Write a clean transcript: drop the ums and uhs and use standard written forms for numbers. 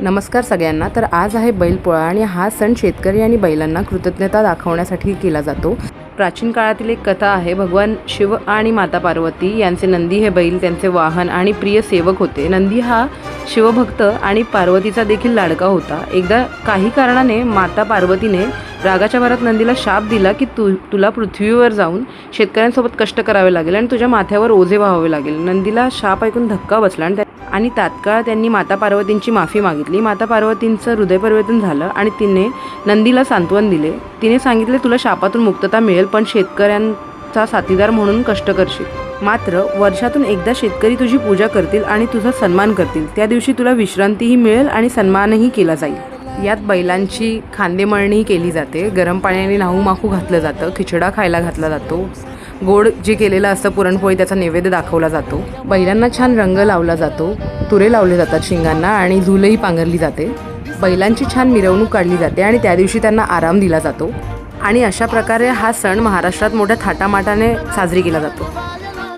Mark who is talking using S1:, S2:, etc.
S1: नमस्कार सगळ्यांना। तर आज आहे बैलपोळा आणि हा सण शेतकरी आणि बैलांना कृतज्ञता दाखवण्यासाठी केला जातो। प्राचीन काळातील एक कथा आहे। भगवान शिव आणि माता पार्वती यांचे नंदी हे बैल त्यांचे वाहन आणि प्रिय सेवक होते। नंदी हा शिवभक्त आणि पार्वतीचा देखील लाडका होता। एकदा काही कारणाने माता पार्वतीने रागाच्या भरात नंदीला शाप दिला की तुला पृथ्वीवर जाऊन शेतकऱ्यांसोबत कष्ट करावे लागेल आणि तुझ्या माथ्यावर ओझे व्हावे लागेल। नंदीला शाप ऐकून धक्का बसला आणि तात्काळ त्यांनी माता पार्वतींची माफी मागितली। माता पार्वतींचं हृदयपरिवर्तन झालं आणि तिने नंदीला सांत्वन दिले। तिने सांगितले, तुला शापातून मुक्तता मिळेल, पण शेतकऱ्यांचा साथीदार म्हणून कष्ट करशील। मात्र वर्षातून एकदा शेतकरी तुझी पूजा करतील आणि तुझा सन्मान करतील। त्या दिवशी तुला विश्रांतीही मिळेल आणि सन्मानही केला जाईल। यात बैलांची खांदेमळणी केली जाते। गरम पाण्याने नाहू माखू घातलं जातं। खिचडा खायला घातला जातो। गोड जे केलेलं असतं पुरणपोळी त्याचा नैवेद्य दाखवला जातो। बैलांना छान रंग लावला जातो। तुरे लावले जातात शिंगांना आणि झुलही पांघरली जाते। बैलांची छान मिरवणूक काढली जाते आणि त्या दिवशी त्यांना आराम दिला जातो। आणि अशा प्रकारे हा सण महाराष्ट्रात मोठ्या थाटामाटाने साजरी केला जातो।